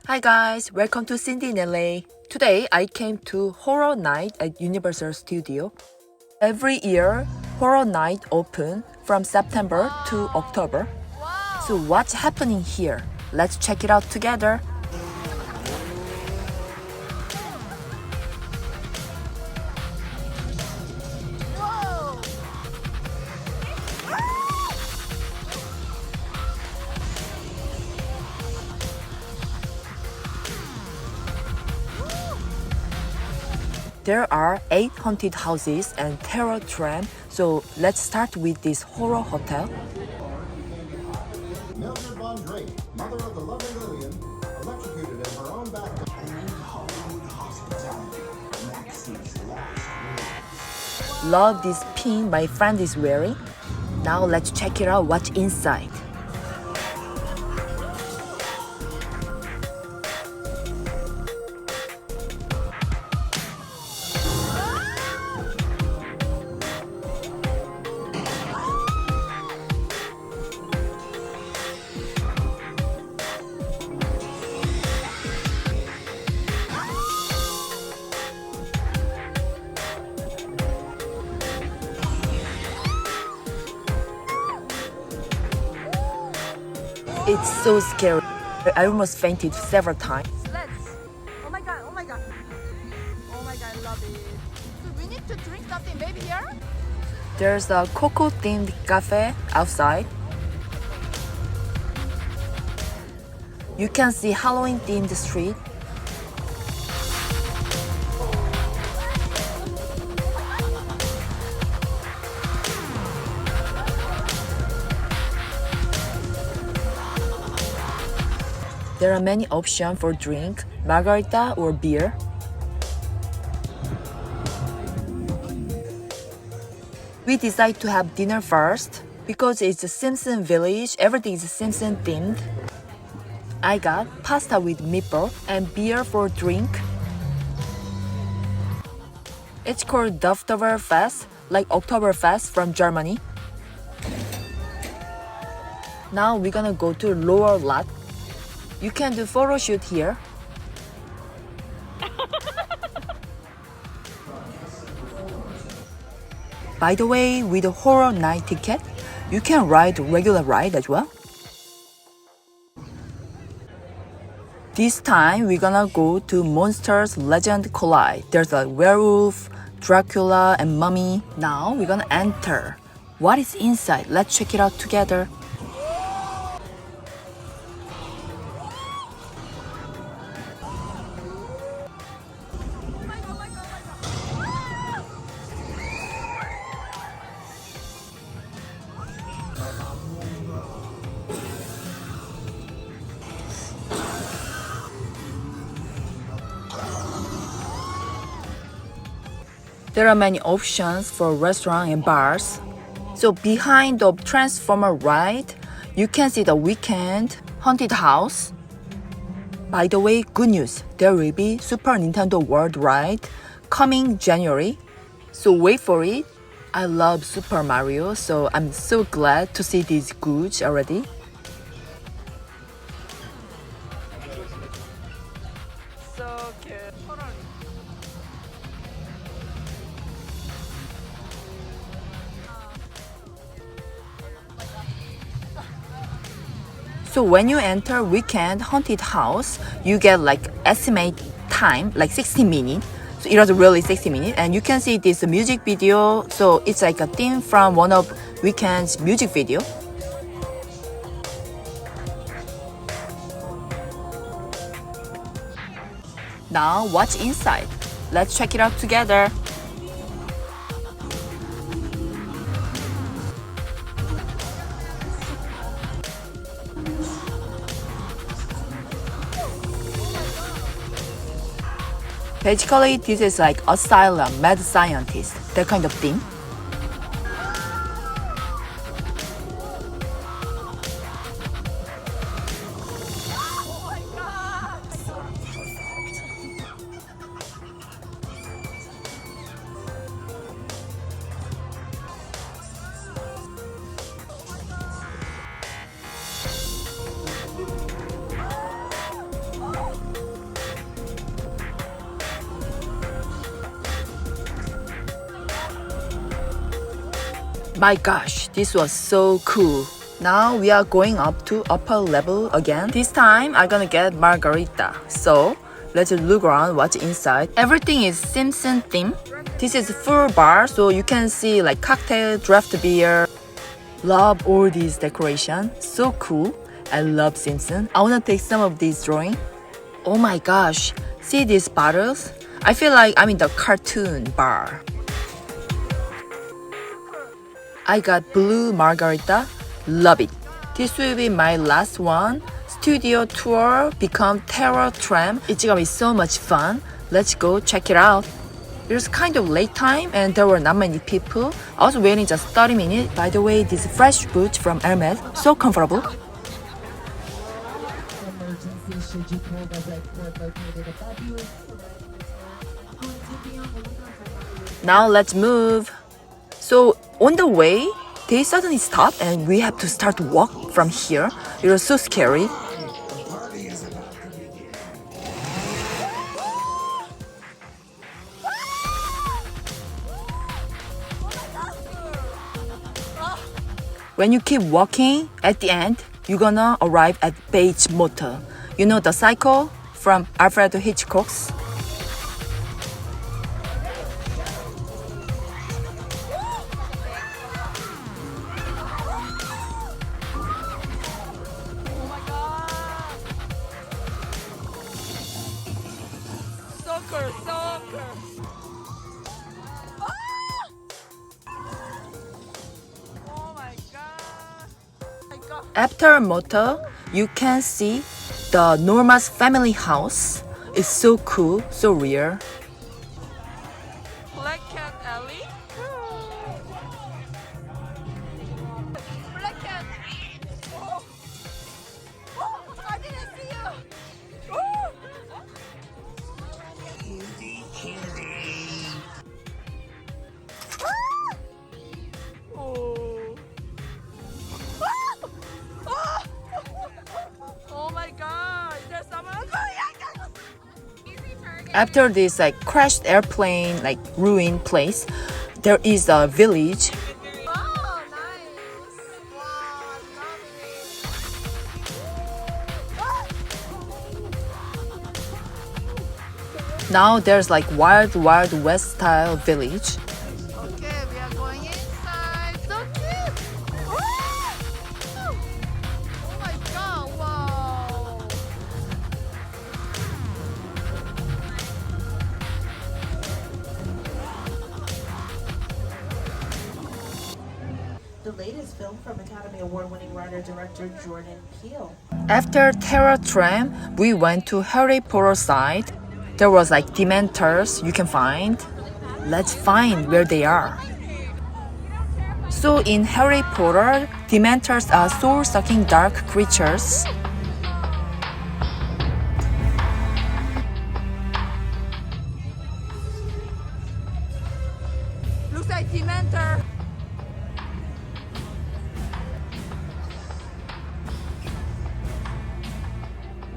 Hi guys, welcome to Cindy in LA. Today I came to Horror Night at Universal Studio. Every year, Horror Night open from September to October. So what's happening here? Let's check it out together. There are 8 haunted houses and terror tram, so let's start with this horror hotel. Mildred Von Drake, mother of the lovely Lillian, electrocuted in her own backyard. Love this pin my friend is wearing. Now let's check it out what's inside. It's so scary. I almost fainted several times. Let's. Oh my god, oh my god. Oh my god, I love it. So we need to drink something maybe here? There's a cocoa themed cafe outside. You can see Halloween themed street. There are many options for drink, margarita or beer. We decided to have dinner first because it's a Simpson village, everything is Simpson themed. I got pasta with meatball and beer for drink. It's called Oktoberfest, like Oktoberfest from Germany. Now we're gonna go to lower lot. You can do photo shoot here. By the way, with a horror night ticket, you can ride regular ride as well. This time we're gonna go to Monsters Legend Collide. There's a werewolf, Dracula, and mummy. Now we're gonna enter. What is inside? Let's check it out together. There are many options for restaurant and bars. So behind the Transformer ride, you can see the Weekend Haunted House. By the way, good news, there will be Super Nintendo World ride coming January. So wait for it. I love Super Mario, so I'm so glad to see these goods already. So cute. So when you enter Weekend Haunted House, you get like estimate time, like 60 minutes. So it was really 60 minutes. And you can see this music video. So it's like a theme from one of Weekend's music video. Now what's inside? Let's check it out together. Basically, this is like asylum, mad scientist, that kind of thing. My gosh, this was so cool. Now we are going up to upper level again. This time I'm gonna get margarita. So let's look around what's inside. Everything is Simpson theme. This is full bar, so you can see like cocktail, draft beer. Love all these decoration. So cool. I love Simpson. I wanna take some of these drawing. Oh my gosh, see these bottles? I feel like I'm in the cartoon bar. I got blue margarita. Love it. This will be my last one. Studio tour become terror tram. It's gonna be so much fun. Let's go check it out. It was kind of late time and there were not many people. I was waiting just 30 minutes. By the way, these fresh boots from Hermes, so comfortable. Now let's move. So on the way, they suddenly stopped and we have to start to walk from here. It was so scary. When you keep walking, at the end, you're gonna arrive at Bates Motel. You know the cycle from Alfred Hitchcock's? Soccer. Oh my god. After motor, you can see the Norma's family house. It's so cool, so rare. Black cat alley. Black cat. Oh. Oh, I didn't see you. Oh. Oh. Oh. Oh my god, there's someone. After this like crashed airplane, like ruined place, there is a village. Oh, nice. Wow, lovely. Now there's like wild west style village. Okay, we are going inside. So cute. Oh my god, wow. The latest film from Academy Award-winning writer-director Jordan Peele. After Terror Tram, we went to Harry Potter side. There was like Dementors you can find. Let's find where they are. So in Harry Potter, Dementors are soul-sucking dark creatures. Looks like Dementor.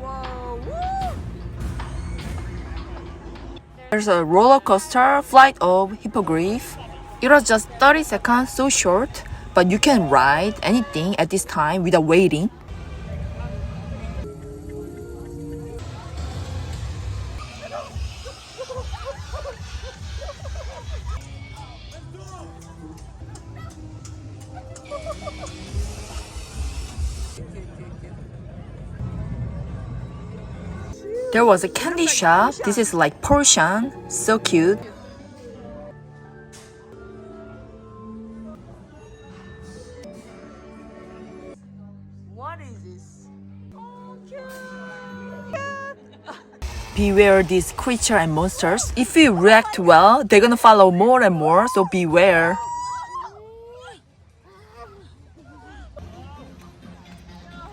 Whoa, woo! There's a roller coaster, Flight of Hippogriff. It was just 30 seconds, so short, but you can ride anything at this time without waiting. There was a candy shop. This is like portion, so cute. What is this? Oh, cute. Beware these creatures and monsters. If you react well, they're gonna follow more and more, so beware.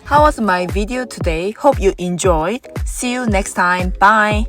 How was my video today? Hope you enjoyed. See you next time. Bye.